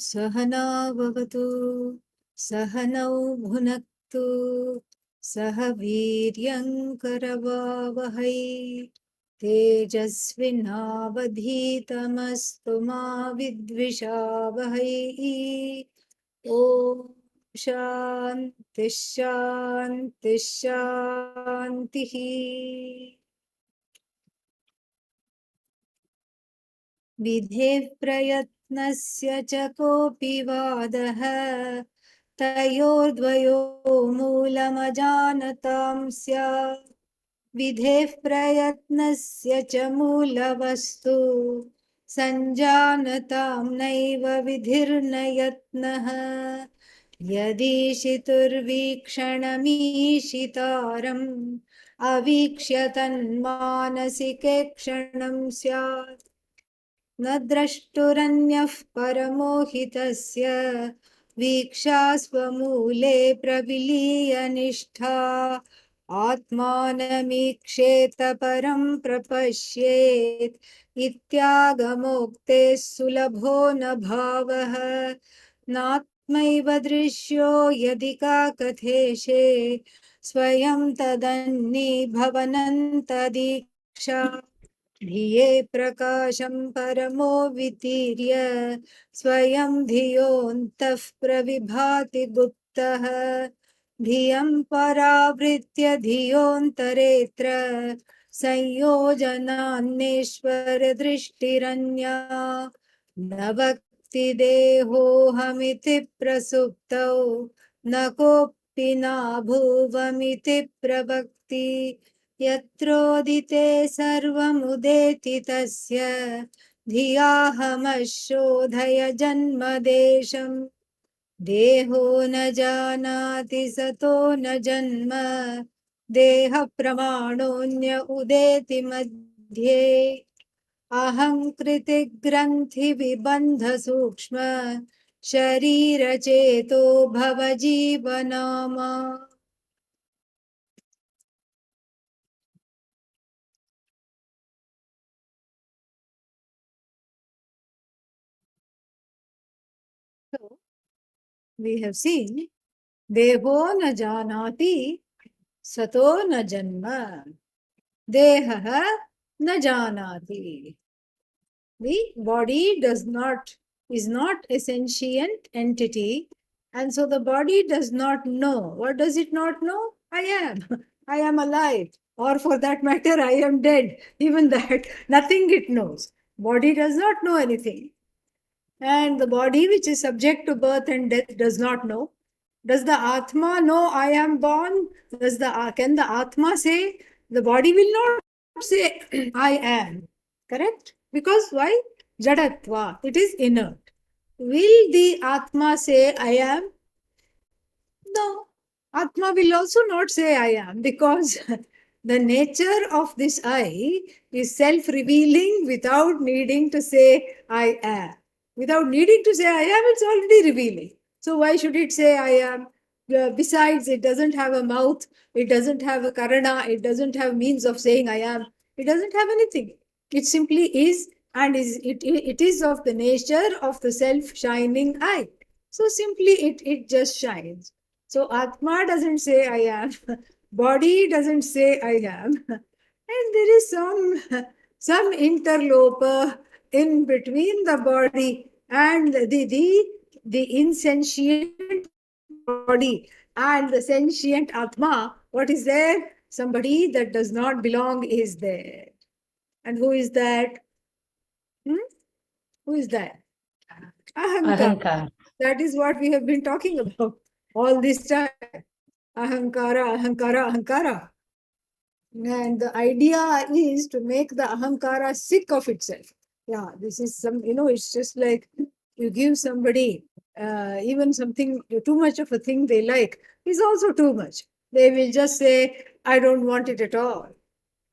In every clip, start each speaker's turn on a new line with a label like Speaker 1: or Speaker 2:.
Speaker 1: सहना भवतु सहनौ भुनक्तु सह वीर्यङ्करवावहै तेजस्विनावधीतमस्तु मा विद्विषावहै ॐ शान्ति शान्ति शान्तिः विधेः प्रयत्नस्य च कोऽपि वादः तयोर्द्वयो मूलमजानतां स्यात् विधेः प्रयत्नस्य च मूलवस्तु सञ्जानतां नैव विधिर्न यत्नः यदीशितुर्वीक्षणमीशितारम् अवीक्ष्य तन्मानसिके क्षणं स्यात् न द्रष्टुरन्यः परमो हि तस्य वीक्षा स्वमूले प्रविलीय निष्ठा आत्मानमीक्षेत परं प्रपश्येत् इत्यागमोक्ते सुलभो न भावः नात्मैव दृश्यो यदि काकथेशे स्वयं तदन्नीभवनन्तदीक्षा धिये प्रकाशं परमो वितीर्य स्वयं धियोऽन्तः प्रविभाति गुप्तः धियं परावृत्य धियोऽन्तरेऽत्र संयोजनान्नेश्वरदृष्टिरन्या न वक्ति देहोऽहमिति प्रसुप्तौ न कोऽपि नाभूवमिति प्रवक्ति यत्रोदिते सर्वमुदेति तस्य धियाहमशोधय जन्मदेशम् देहो न जानाति सतो न जन्म देहप्रमाणोऽन्य उदेति मध्ये अहङ्कृतिग्रन्थिविबन्धसूक्ष्म शरीरचेतो भवजीवनामा So, we have seen Deho na janati sato na janma. Deha na janati. The body is not a sentient entity, and so the body does not know. What does it not know? I am. I am alive. Or for that matter, I am dead. Even that, nothing it knows. Body does not know anything. And the body, which is subject to birth and death, does not know. Does the Atma know I am born? Can the Atma say? The body will not say I am. Correct? Because why? Jadatva. It is inert. Will the Atma say I am? No. Atma will also not say I am because the nature of this I is self revealing without needing to say I am. Without needing to say I am, it's already revealing. So why should it say I am? Besides, it doesn't have a mouth, it doesn't have a karana, it doesn't have means of saying I am. It doesn't have anything. It simply is, and it is of the nature of the self shining I. So simply it just shines. So Atma doesn't say I am, body doesn't say I am, and there is some interloper in between the body and the insentient body and the sentient Atma. What is there? Somebody that does not belong is there. And who is that? Hmm? Who is that? Ahamkara.
Speaker 2: Ahamkara.
Speaker 1: That is what we have been talking about all this time. Ahamkara, Ahamkara, Ahamkara. And the idea is to make the Ahamkara sick of itself. Yeah, this is it's just like you give somebody even something, too much of a thing they like is also too much. They will just say, I don't want it at all.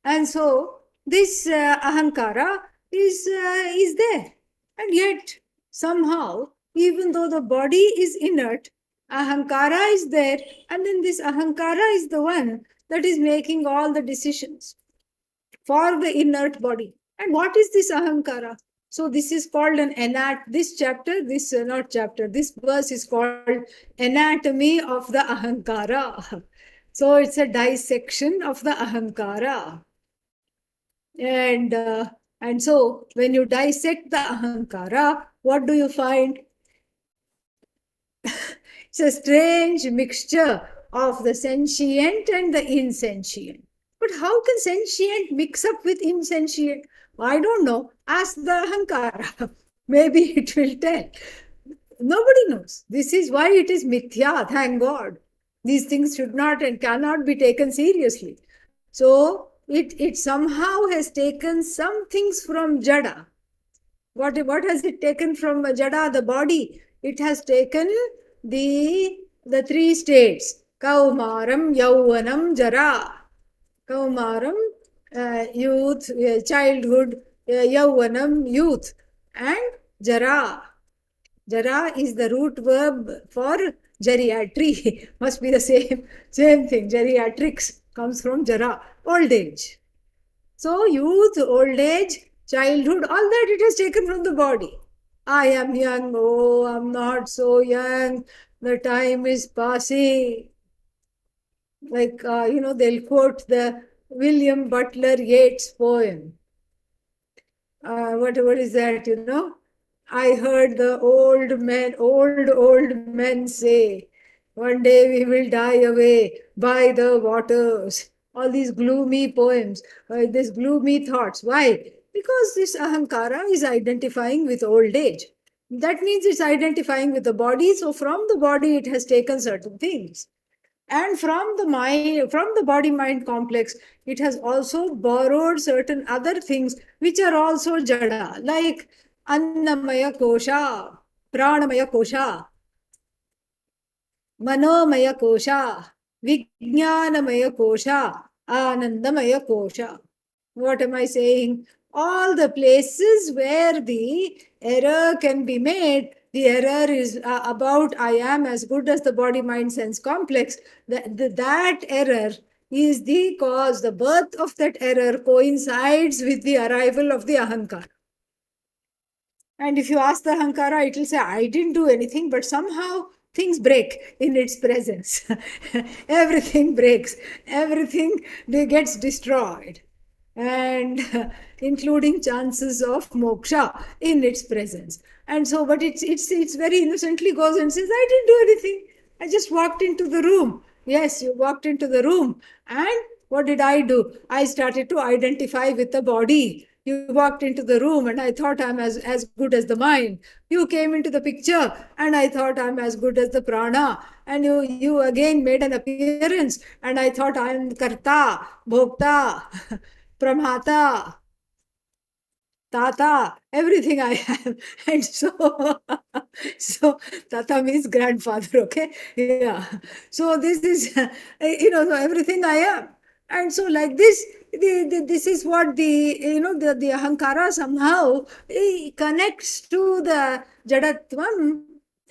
Speaker 1: And so this Ahamkara is there. And yet, somehow, even though the body is inert, Ahamkara is there, and then this Ahamkara is the one that is making all the decisions for the inert body. And what is this Ahamkara? So this is called this chapter, this not chapter, this verse is called Anatomy of the Ahamkara. So it's a dissection of the Ahamkara. And and so when you dissect the Ahamkara, what do you find? It's a strange mixture of the sentient and the insentient. But how can sentient mix up with insentient? I don't know. Ask the Ahankara. Maybe it will tell. Nobody knows. This is why it is mithya, thank God. These things should not and cannot be taken seriously. So it somehow has taken some things from Jada. What has it taken from Jada, the body? It has taken the three states. Kaumaram, Yauvanam, Jara. Kaumaram, youth, childhood, Yauvanam, youth, and Jara. Jara is the root verb for geriatry. Must be the same thing. Geriatrics comes from Jara, old age. So youth, old age, childhood, all that it has taken from the body. I am young. Oh, I'm not so young. The time is passing. Like, they'll quote the William Butler Yeats poem. What is that, I heard the old men say, one day we will die away by the waters. All these gloomy poems, these gloomy thoughts. Why? Because this ahankara is identifying with old age. That means it's identifying with the body. So from the body, it has taken certain things. And from the mind, from the body mind complex, it has also borrowed certain other things which are also jada, like annamaya kosha, pranamaya kosha, manomaya kosha, vijnanamaya kosha, anandamaya kosha. What am I saying? All the places where the error can be made, the error is about I am as good as the body mind sense complex. That error is the cause, the birth of that error coincides with the arrival of the ahankara. And if you ask the Hankara, it will say, I didn't do anything, but somehow things break in its presence. Everything breaks, everything gets destroyed, and including chances of moksha in its presence. And so, but it's very innocently goes and says, I didn't do anything. I just walked into the room. Yes, you walked into the room. And what did I do? I started to identify with the body. You walked into the room and I thought I'm as good as the mind. You came into the picture and I thought I'm as good as the prana. And you again made an appearance and I thought I'm karta, bhokta, pramata, tata, everything I have. And so tata means grandfather, okay? Yeah. So this is, so everything I am. And so like this, this is what the ahankara somehow connects to the jadatvam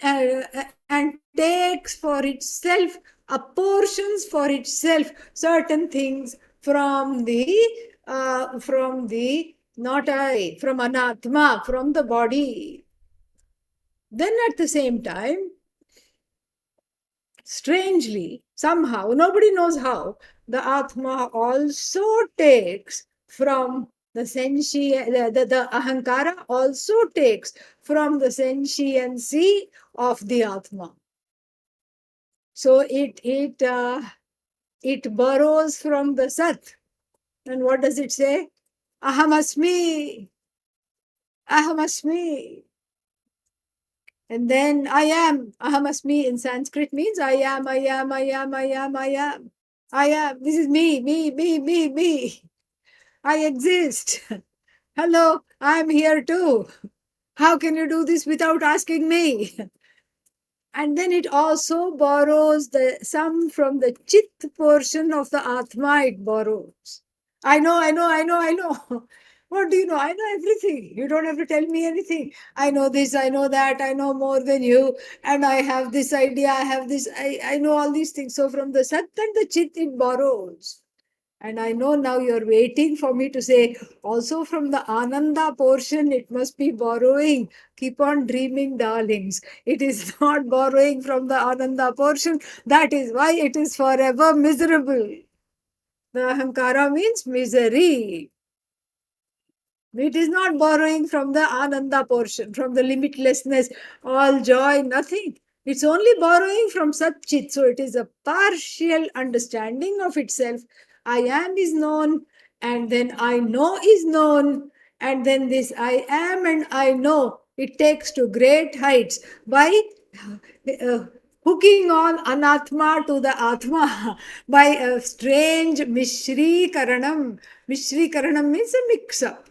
Speaker 1: and takes for itself, apportions for itself certain things from the not I, from anatma, from the body. Then at the same time, strangely, somehow, nobody knows how, the atma also takes from the sentient, the ahankara also takes from the sentiency of the atma. So it borrows from the sat. And what does it say? Ahamasmi, ahamasmi. And then I am. Ahamasmi in Sanskrit means I am, I am, I am, I am, I am. I am. This is me. I exist. Hello, I'm here too. How can you do this without asking me? And then it also borrows some from the chit portion of the Atma, it borrows. I know. What do you know? I know everything. You don't have to tell me anything. I know this, I know that, I know more than you, and I have this idea, I have this, I know all these things. So from the Sat and the Chit, it borrows. And I know now you're waiting for me to say, also from the Ananda portion, it must be borrowing. Keep on dreaming, darlings. It is not borrowing from the Ananda portion. That is why it is forever miserable. The Ahamkara means misery. It is not borrowing from the Ananda portion, from the limitlessness, all joy, nothing. It's only borrowing from Satchit. So it is a partial understanding of itself. I am is known, and then I know is known, and then this I am and I know, it takes to great heights by hooking on anatma to the atma by a strange mishri karanam. Mishri karanam means a mix up,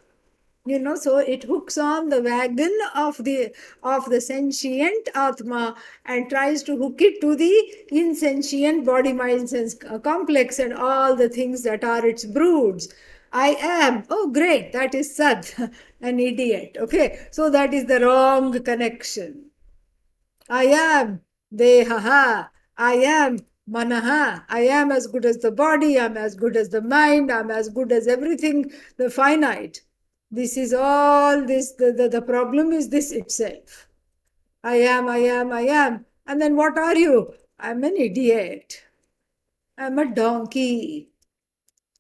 Speaker 1: so it hooks on the wagon of the sentient atma and tries to hook it to the insentient body mind sense complex and all the things that are its broods. I am, oh great, that is Sat, an idiot. Okay, so that is the wrong connection. I am Dehaha. I am Manaha. I am as good as the body. I'm as good as the mind. I'm as good as everything, the finite. This is all this. The problem is this itself. I am, I am, I am. And then what are you? I'm an idiot. I'm a donkey.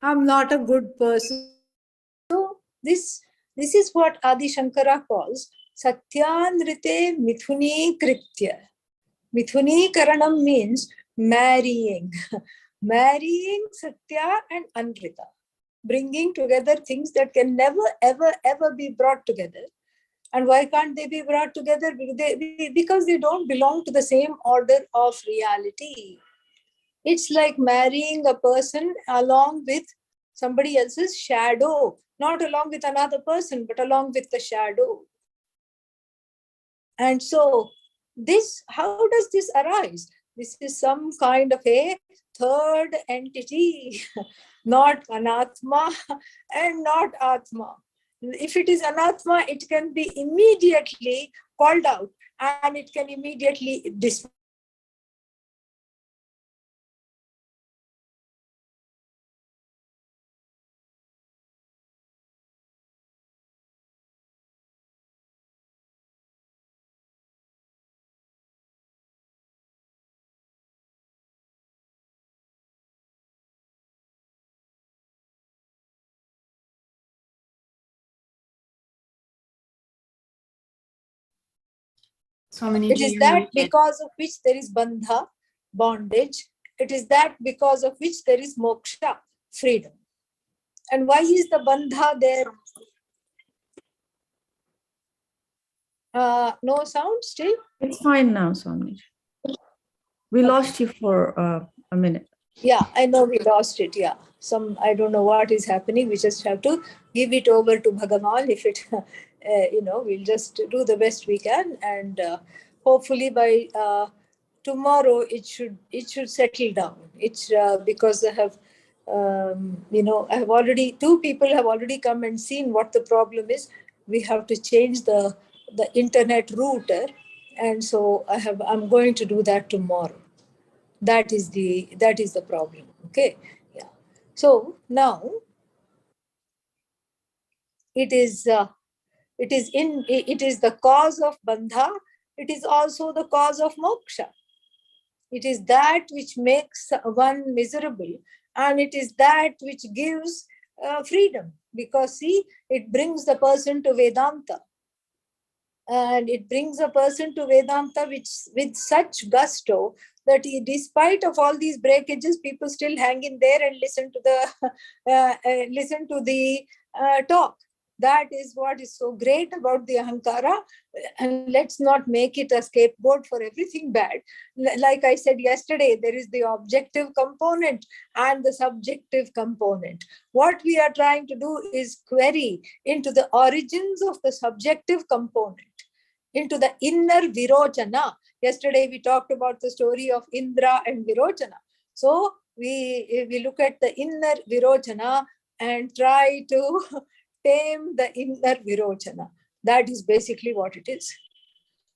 Speaker 1: I'm not a good person. So this is what Adi Shankara calls Satyanrite Mithuni Kritya. Mithunikaranam means marrying. Marrying Satya and Anrita. Bringing together things that can never, ever, ever be brought together. And why can't they be brought together? Because they don't belong to the same order of reality. It's like marrying a person along with somebody else's shadow, not along with another person, but along with the shadow. And so how does this arise? This is some kind of a third entity, not anatma and not atma. If it is anatma, it can be immediately called out and it can immediately dismiss. It is that because of which there is bandha, bondage. It is that because of which there is moksha, freedom. And why is the bandha there? No sound still?
Speaker 2: It's fine now, Swami. We lost you for a minute.
Speaker 1: Yeah, I know we lost it. Yeah. I don't know what is happening. We just have to give it over to Bhagavan. If it, we'll just do the best we can. And hopefully by tomorrow, it should settle down. It's because I have, I have already, 2 people have already come and seen what the problem is. We have to change the internet router. And so I'm going to do that tomorrow. That is the problem. Okay. Yeah. So now it is the cause of bandha. It is also the cause of moksha. It is that which makes one miserable, and it is that which gives freedom, because see, it brings the person to Vedanta. And it brings a person to Vedanta with such gusto that despite of all these breakages, people still hang in there and listen to the talk. That is what is so great about the Ahamkara. And let's not make it a scapegoat for everything bad. Like I said yesterday, there is the objective component and the subjective component. What we are trying to do is query into the origins of the subjective component, into the inner Virochana. Yesterday we talked about the story of Indra and Virochana. So we look at the inner Virochana and try to tame the inner Virochana. That is basically what it is.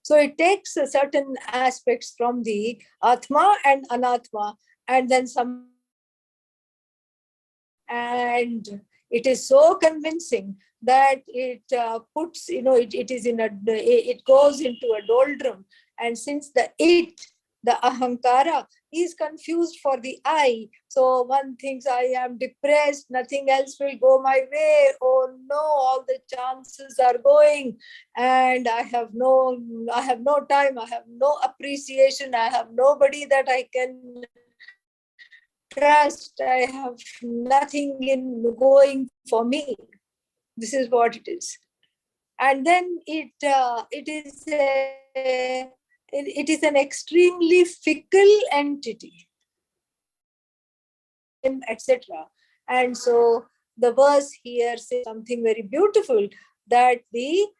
Speaker 1: So it takes certain aspects from the Atma and Anatma, and then some
Speaker 3: and it is so convincing that it puts, it goes into a doldrum. And since the Ahamkara, is confused for the I, so one thinks I am depressed, nothing else will go my way. Oh no, all the chances are going, and I have no time, I have no appreciation, I have nobody that I can trust, I have nothing in going for me. This is what it is. And then it is an extremely fickle entity, etc. And so the verse here says something very beautiful, that it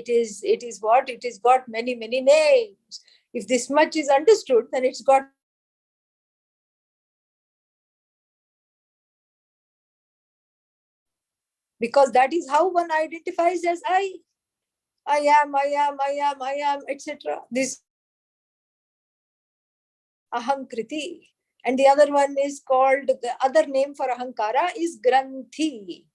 Speaker 3: is what it is got many names. If this much is understood, then it's got, because that is how one identifies as I am, etc. This Ahamkriti. And the other one is called, the other name for Ahankara is Granthi.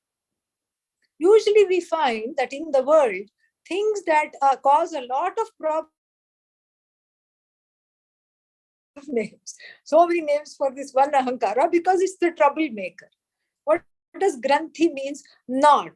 Speaker 3: Usually we find that in the world, things that cause a lot of problems, names. So many names for this one Ahankara, because it's the troublemaker. What does Granthi means? Knot.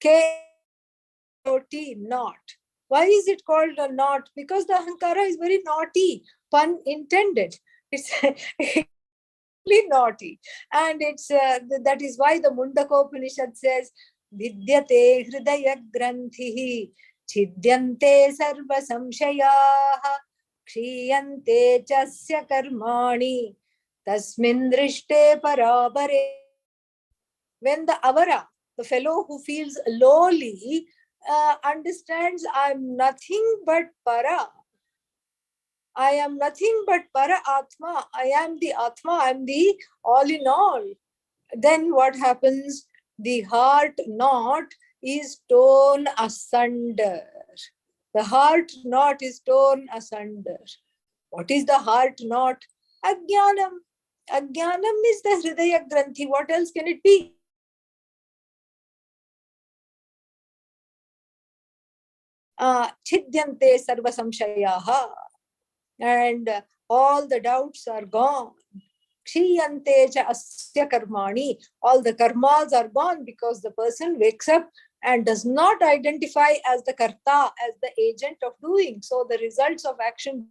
Speaker 3: K-O-T, knot. Why is it called a knot? Because the Ahankara is very naughty, pun intended. It's really naughty. And it's that is why the Mundakopanishad says, Vidyate hridaya granthihi chidyante sarva samshayaha kshiyante chasya karmani tasmin drishte parabare. When the avara, the fellow who feels lowly, understands I'm nothing but para, I am nothing but para atma, I am the atma, I am the all in all, then what happens? The heart knot is torn asunder. The heart knot is torn asunder. What is the heart knot? Ajnanam. Ajnanam is the hridaya granthi. What else can it be? Chidyante sarva samshayaha. And all the doubts are gone. Kshiyante cha asya karmani. All the karmas are gone because the person wakes up and does not identify as the karta, as the agent of doing. So the results of action,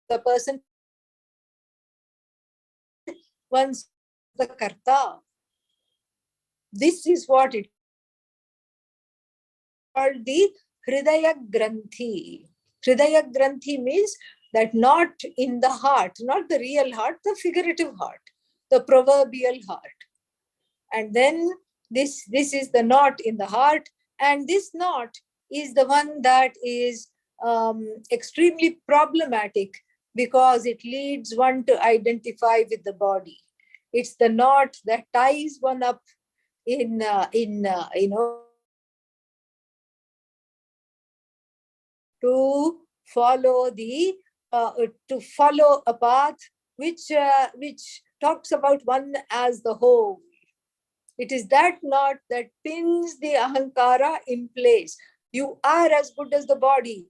Speaker 3: the person once the karta. This is what it called the hridaya granthi. Hridaya granthi means that not in the heart, not the real heart, the figurative heart, the proverbial heart. And then this is the knot in the heart, and this knot is the one that is extremely problematic because it leads one to identify with the body. It's the knot that ties one up in to follow a path which talks about one as the whole. It is that knot that pins the ahankara in place. You are as good as the body.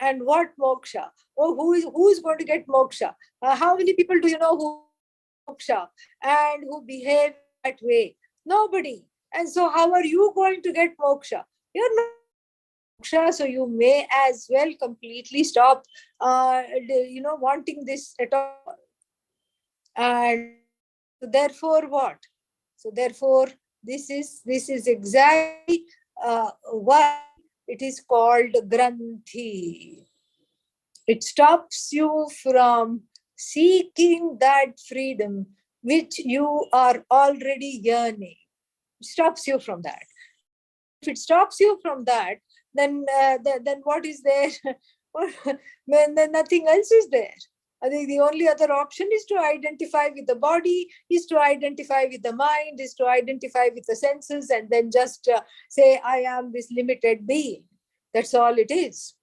Speaker 3: And what moksha? Oh, who is going to get moksha? How many people do you know who moksha and who behave that way? Nobody. And so how are you going to get moksha? You're not moksha, so you may as well completely stop wanting this at all. And therefore what? So therefore this is exactly why it is called granthi. It stops you from seeking that freedom which you are already yearning. It stops you from that. If it stops you from that, then what is there? Then nothing else is there. I think the only other option is to identify with the body, is to identify with the mind, is to identify with the senses, and then just say, I am this limited being. That's all it is.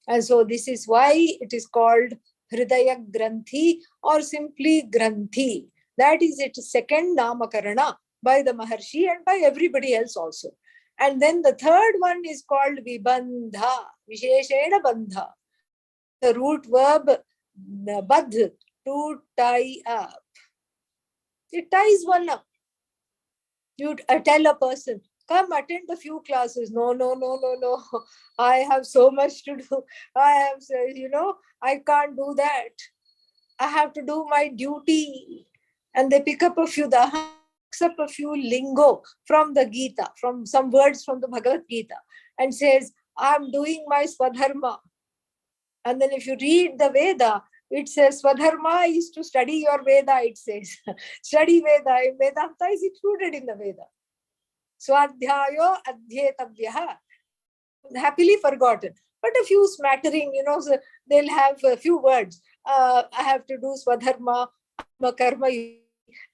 Speaker 3: And so this is why it is called Hridaya Granthi, or simply Granthi. That is its second Namakarana by the Maharshi and by everybody else also. And then the third one is called Vibandha, Visheshena Bandha. The root verb badh, to tie up. It ties one up. You tell a person, come attend a few classes. No, no, no, no, no. I have so much to do. I can't do that. I have to do my duty. And they pick up a few, picks up a few lingo from the Gita, from some words from the Bhagavad Gita, and says, I'm doing my Swadharma. And then if you read the Veda, it says Swadharma is to study your Veda, it says. Study Veda. Vedanta is included in the Veda. Swadhyayo adhyetavyaha. Happily forgotten. But a few smattering, so they'll have a few words. I have to do Swadharma, Karma,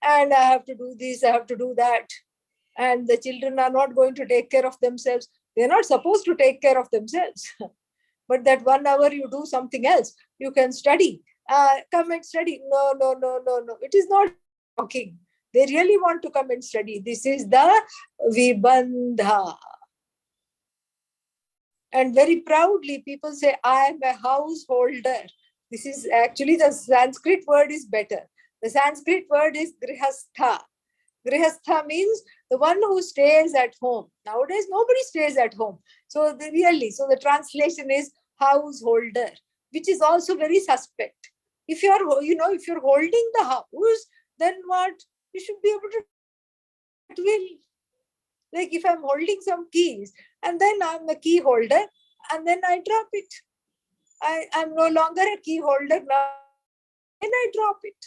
Speaker 3: and I have to do this, I have to do that. And the children are not going to take care of themselves. They're not supposed to take care of themselves. But that 1 hour you do something else. You can study. Come and study. No, no, no, no, no. It is not talking. They really want to come and study. This is the Vibandha. And very proudly people say, I am a householder. This is actually, the Sanskrit word is better. The Sanskrit word is grihastha. Grihastha means the one who stays at home. Nowadays, nobody stays at home. So the translation is householder, which is also very suspect. If you're holding the house, then what? You should be able to at will. Like if I'm holding some keys and then I'm a key holder and then I drop it. I'm no longer a key holder now, and I drop it.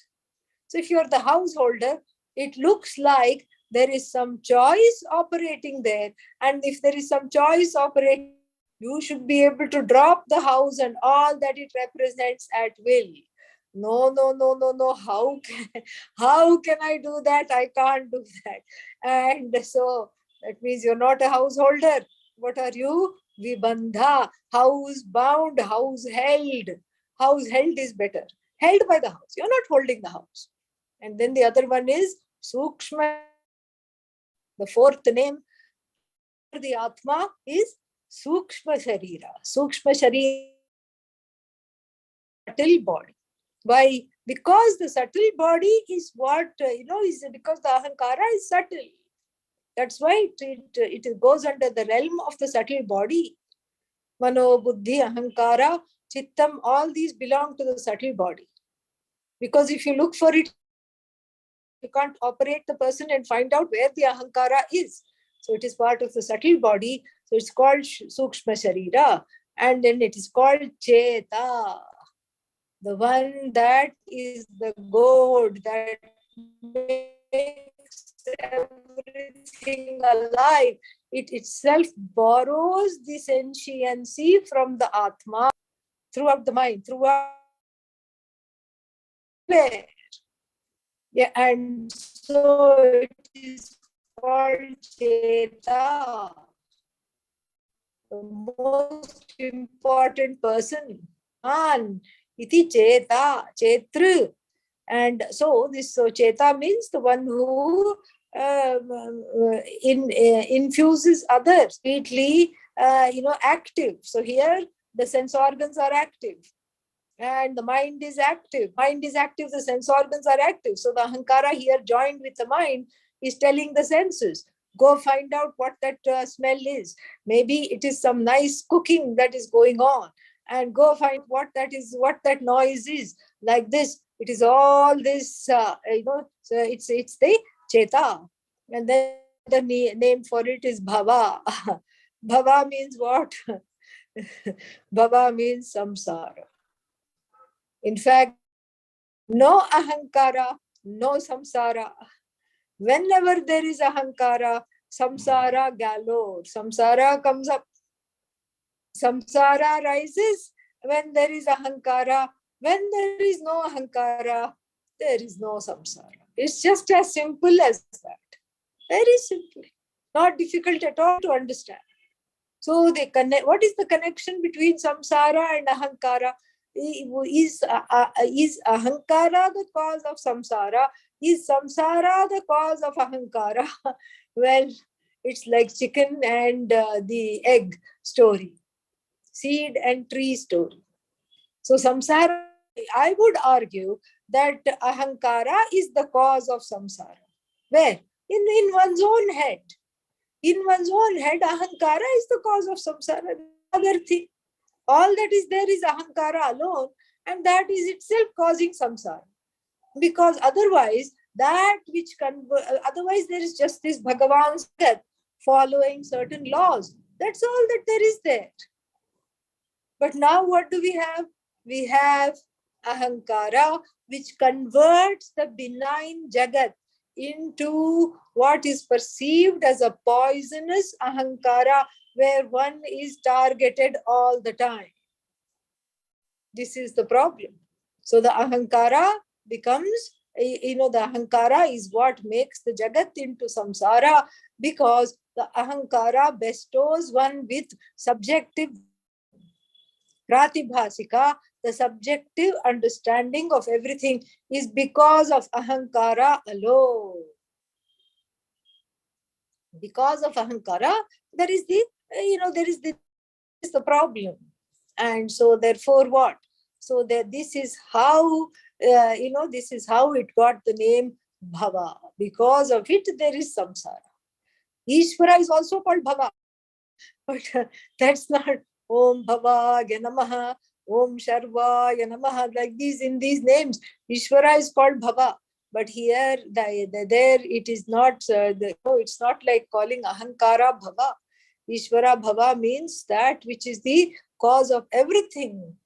Speaker 3: So if you're the householder, it looks like there is some choice operating there. And if there is some choice operating, you should be able to drop the house and all that it represents at will. No, no, no, no, no. How can I do that? I can't do that. And so that means you're not a householder. What are you? Vibandha, house bound, house held. House held is better. Held by the house. You're not holding the house. And then the other one is Sukshma. The fourth name for the Atma is Sukshma Sharira. Sukshma Sharira, subtle body. Why? Because the subtle body is what, is because the Ahamkara is subtle. That's why it goes under the realm of the subtle body. Mano, Buddhi, Ahamkara, Chittam, all these belong to the subtle body. Because if you look for it, you can't operate the person and find out where the Ahamkara is. So it is part of the subtle body. So it's called Sukshma Sharira. And then it is called Cheta. The one that is the goad that makes everything alive. It itself borrows the sentiency from the Atma throughout the mind, throughout. Yeah, and so it is called Cheta, the most important person. Iti Cheta, Chetru. And so Cheta means the one who infuses others, completely, active. So here the sense organs are active. And the mind is active. Mind is active, the sense organs are active. So the Ahamkara here joined with the mind is telling the senses, go find out what that smell is. Maybe it is some nice cooking that is going on. And go find what that noise is. Like this, it is all this, so it's the Cheta. And then the name for it is Bhava. Bhava means what? Bhava means samsara. In fact, no Ahamkara, no samsara. Whenever there is Ahamkara, samsara galore. Samsara comes up. Samsara rises when there is Ahamkara. When there is no Ahamkara, there is no samsara. It's just as simple as that. Very simple. Not difficult at all to understand. So what is the connection between samsara and Ahamkara? Is Ahamkara the cause of samsara? Is samsara the cause of Ahamkara? Well, it's like chicken and the egg story, seed and tree story. So samsara, I would argue that Ahamkara is the cause of samsara. Where? In one's own head. In one's own head, Ahamkara is the cause of samsara. Other thing. All that is there is Ahamkara alone, and that is itself causing samsara. Because otherwise, otherwise there is just this Bhagavan's death following certain laws. That's all that there is there. But now what do we have? We have Ahamkara, which converts the benign Jagat into what is perceived as a poisonous Ahamkara, where one is targeted all the time. This is the problem. So the Ahamkara becomes, the Ahamkara is what makes the Jagat into samsara, because the Ahamkara bestows one with subjective Pratibhasika, the subjective understanding of everything is because of Ahamkara alone. Because of Ahamkara, there is the problem. And so therefore what? So that this is how, this is how it got the name Bhava. Because of it, there is samsara. Ishvara is also called Bhava. But that's not Om Bhavaya Namaha, Om Sharvaya Namaha, like these in these names. Ishvara is called Bhava. But here, there it is not, it's not like calling Ahamkara Bhava. Ishvara Bhava means that which is the cause of everything.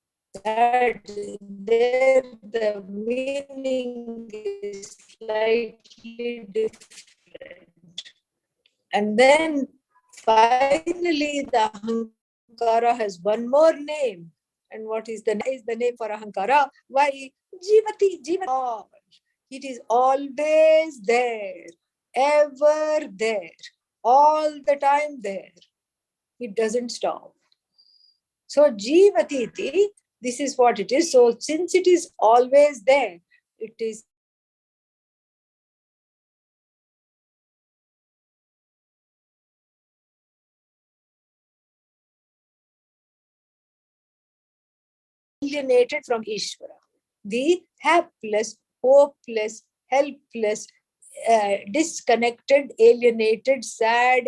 Speaker 3: That there the meaning is slightly different. And then finally, the Ahamkara has one more name. And what is the name for Ahamkara? Why? Jivati, Jivati. It is always there, ever there, all the time there. It doesn't stop. So Jivati, this is what it is. So since it is always there, it is alienated from Ishvara. The hapless, hopeless, helpless, disconnected, alienated, sad,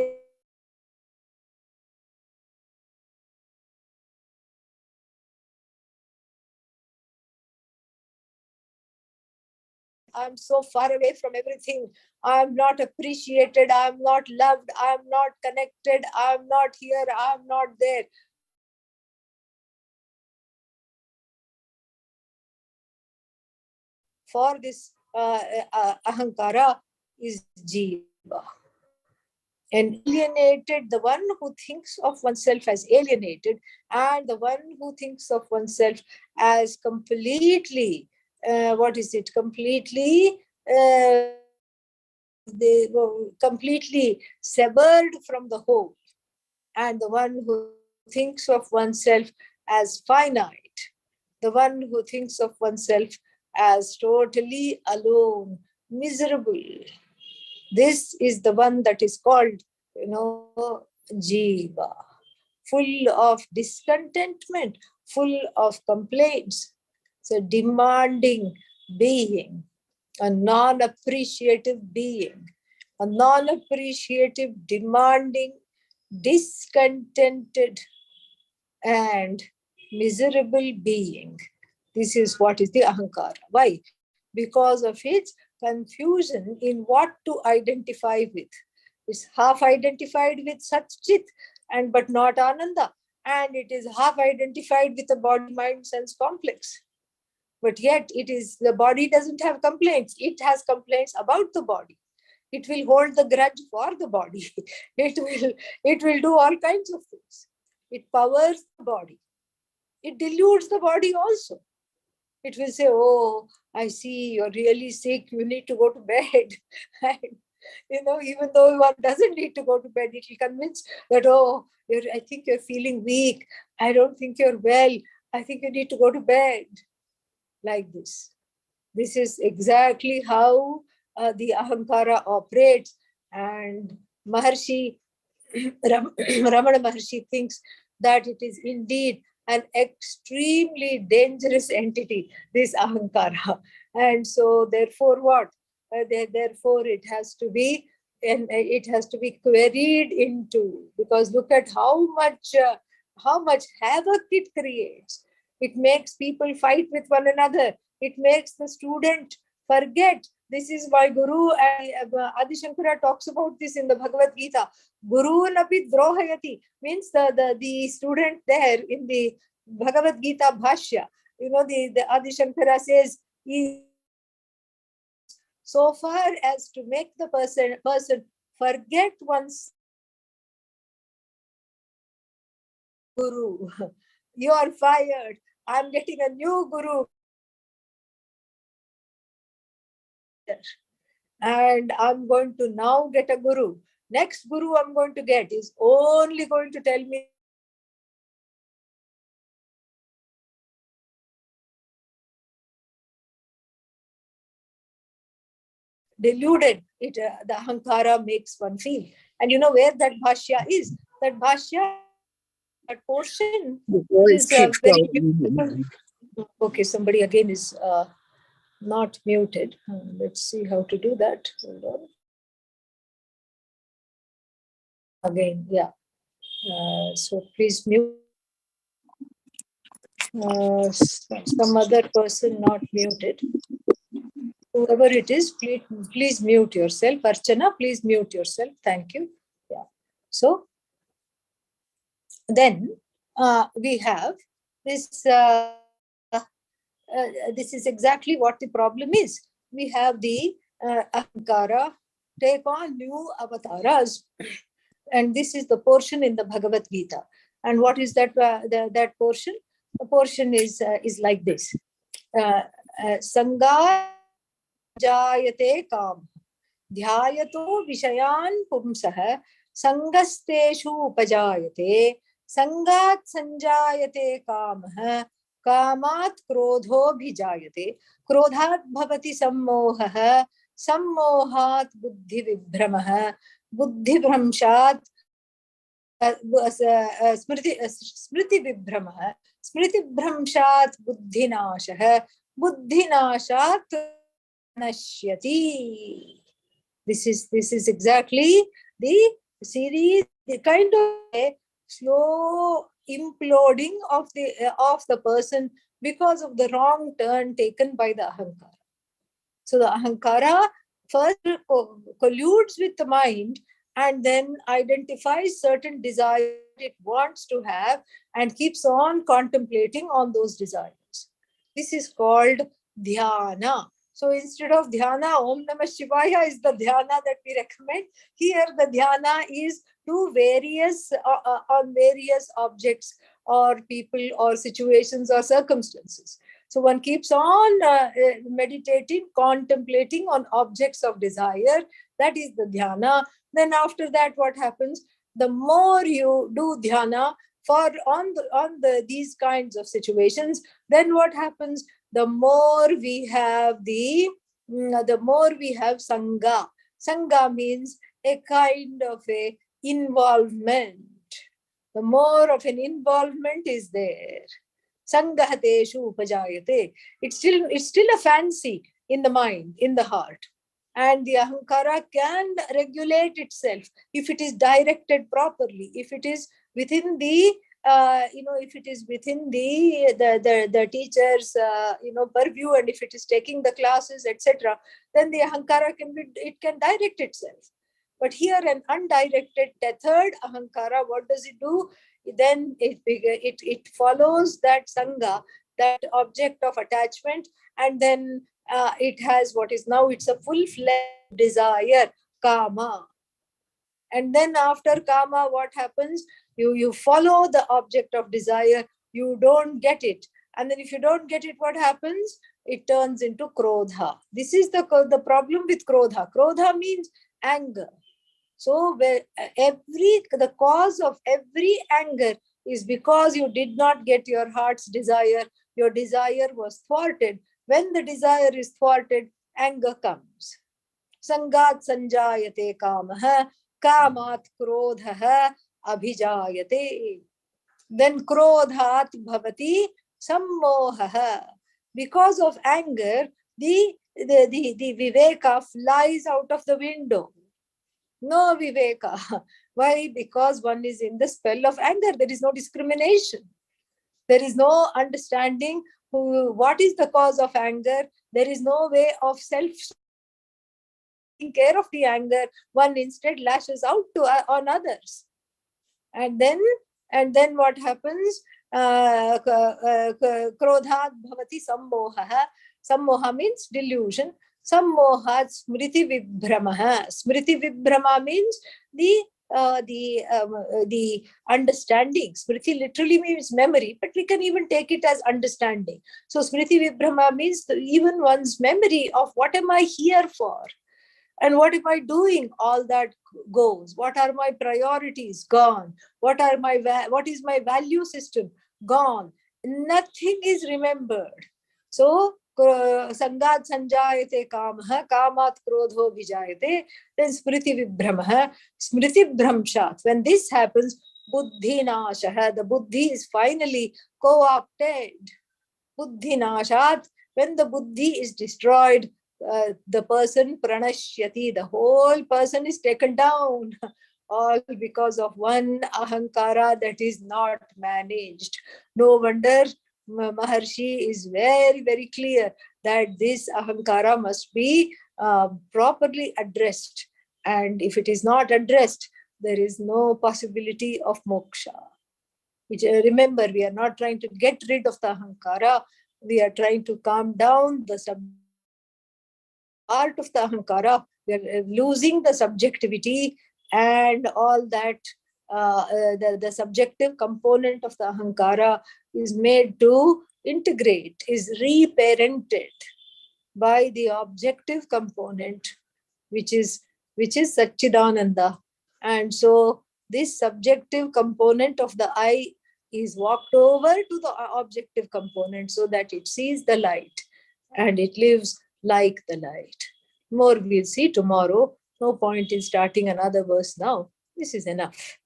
Speaker 3: I'm so far away from everything. I'm not appreciated. I'm not loved. I'm not connected. I'm not here. I'm not there. For this Ahamkara is Jiva. And alienated, the one who thinks of oneself as alienated, and the one who thinks of oneself as completely, completely, they were completely severed from the whole. And the one who thinks of oneself as finite, the one who thinks of oneself as totally alone, miserable. This is the one that is called, Jiva, full of discontentment, full of complaints. It's a demanding being, a non-appreciative being, a non-appreciative, demanding, discontented, and miserable being. This is what is the Ahamkara. Why? Because of its confusion in what to identify with. It's half identified with Satchit and but not Ananda. And it is half identified with the body, mind, sense complex. But yet the body doesn't have complaints. It has complaints about the body. It will hold the grudge for the body. It will do all kinds of things. It powers the body. It deludes the body also. It will say, oh, I see you're really sick. You need to go to bed. And, even though one doesn't need to go to bed, it will convince that, oh, I think you're feeling weak. I don't think you're well. I think you need to go to bed. Like this. This is exactly how the Ahamkara operates. And Maharshi, Ramana Maharshi thinks that it is indeed an extremely dangerous entity, this Ahamkara. And so therefore what? Therefore it has to be, and it has to be queried into, because look at how much havoc it creates. It makes people fight with one another. It makes the student forget. This is why Guru and Adi Shankara talks about this in the Bhagavad Gita. Guru napi drohayati means the student there in the Bhagavad Gita Bhashya. The Adi Shankara says, so far as to make the person forget one's Guru. You are fired. I'm getting a new Guru. And I'm going to now get a Guru. Next Guru I'm going to get is only going to tell me deluded. The Ahamkara makes one feel. And you know where that Bhashya is? That Bhashya, that portion is very beautiful. Okay, somebody again is not muted. Let's see how to do that. Hold on. Again, yeah. So please mute. Some other person not muted. Whoever it is, please mute yourself. Archana, please mute yourself. Thank you. Yeah. So then we have this. This is exactly what the problem is. We have the Ahamkara take on new avatars, and this is the portion in the Bhagavad Gita. And what is that? That portion? The portion is like this. Sangha jayate kam ध्यायतो विषयान् पुंसः संगस्तेषु उपजायते संगात् संजायते कामः कामात् क्रोधोऽभिजायते क्रोधात् भवति सम्मोहः सम्मोहात् बुद्धिविभ्रमः बुद्धिभ्रंशात् स्मृतिविभ्रमः स्मृतिभ्रंशात् बुद्धिनाशः बुद्धिनाशात् nashyati. This is exactly the series, the kind of a slow imploding of the person because of the wrong turn taken by the Ahamkara. So the Ahamkara first colludes with the mind and then identifies certain desires it wants to have and keeps on contemplating on those desires. This is called Dhyana. So instead of Dhyana, Om Namah Shivaya is the Dhyana that we recommend. Here the Dhyana is to various on various objects or people or situations or circumstances. So one keeps on meditating, contemplating on objects of desire. That is the Dhyana. Then after that, what happens? The more you do Dhyana for on these kinds of situations, then what happens? The more we have Sangha. Sangha means a kind of a involvement. The more of an involvement is there. Sangahateshu upajayate. It's still a fancy in the mind, in the heart. And the Ahamkara can regulate itself if it is directed properly, if it is within the if it is within the teacher's purview, and if it is taking the classes, etc., then the Ahamkara can direct itself. But here an undirected, tethered Ahamkara, what does it do? Then it follows that Sangha, that object of attachment, and then it has what is now, it's a full-fledged desire, kama. And then after kama, what happens? You follow the object of desire, you don't get it. And then if you don't get it, what happens? It turns into krodha. This is the problem with krodha. Krodha means anger. So the cause of every anger is because you did not get your heart's desire. Your desire was thwarted. When the desire is thwarted, anger comes. Sangat sanjayate kamaha, kamat krodhaha abhijayate. Then krodhat bhavati sammohaha. Because of anger, the viveka flies out of the window. No viveka. Why? Because one is in the spell of anger. There is no discrimination. There is no understanding what is the cause of anger. There is no way of taking care of the anger. One instead lashes out on others. And then what happens? Krodhat bhavati sammoha. Sammoha means delusion. Sammohat smriti vibhramaha. Smriti vibhrama means the understanding. Smriti literally means memory, but we can even take it as understanding. So smriti vibhrama means even one's memory of what am I here for? And what am I doing? All that goes. What are my priorities? Gone. What is my value system? Gone. Nothing is remembered. So sangat sanjayate kamaha, kamat krodho vijayate, then smriti vibhramaha, smriti bhramshat. When this happens, buddhi nashaha, the buddhi is finally co-opted. Buddhi nashat, when the buddhi is destroyed, the person pranashyati, the whole person is taken down, all because of one ahankara that is not managed. No wonder Maharshi is very, very clear that this ahankara must be properly addressed. And if it is not addressed, there is no possibility of moksha. Which, remember, we are not trying to get rid of the ahankara. We are trying to calm down the part of the ahankara. We are losing the subjectivity and all that. The subjective component of the ahankara is made to integrate, is reparented by the objective component, which is Satchidananda. And so this subjective component of the I is walked over to the objective component so that it sees the light and it lives like the light. More we'll see tomorrow. No point in starting another verse now. This is enough.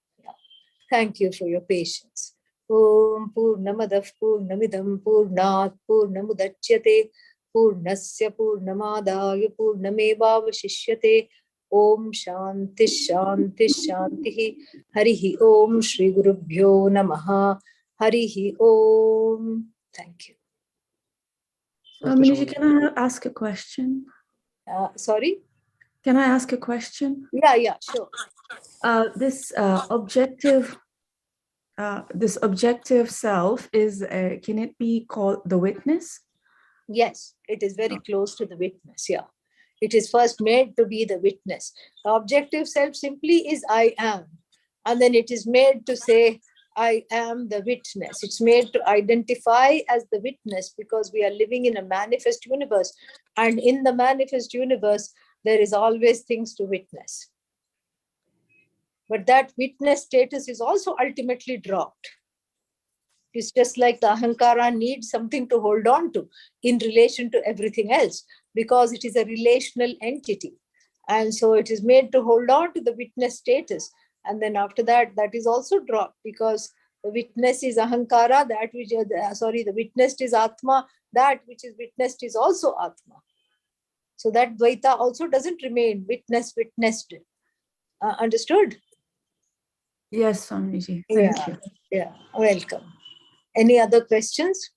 Speaker 3: Thank you for your patience. Om Purnamadav Purnamidam Purnat Purnamudachyate Purnasya Purnamadaya Purnamevavashishyate. Om Shanti Shanti Shanti. Harihi Om Shri Gurubhyo Namaha. Harihi Om. Thank you.
Speaker 2: Miniji, can I ask a question?
Speaker 3: Sorry?
Speaker 2: Can I ask a question?
Speaker 3: Yeah, sure.
Speaker 2: This objective self is, can it be called the witness?
Speaker 3: Yes, it is very close to the witness. Yeah. It is first made to be the witness. The objective self simply is I am. And then it is made to say, I am the witness. It's made to identify as the witness because we are living in a manifest universe. And in the manifest universe, there is always things to witness. But that witness status is also ultimately dropped. It's just like the ahankara needs something to hold on to in relation to everything else because it is a relational entity. And so it is made to hold on to the witness status. And then after that, that is also dropped because the witness is ahankara, the witnessed is atma, that which is witnessed is also atma. So that dvaita also doesn't remain witnessed. Understood?
Speaker 2: Yes, Swamiji. Thank you.
Speaker 3: Yeah, welcome. Any other questions?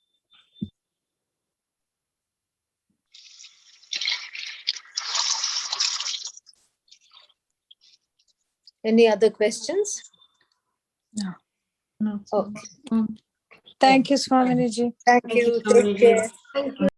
Speaker 3: Any other questions?
Speaker 2: No.
Speaker 3: Okay.
Speaker 4: Thank you, Swamiji.
Speaker 3: Thank you. Take care.
Speaker 2: Thank you.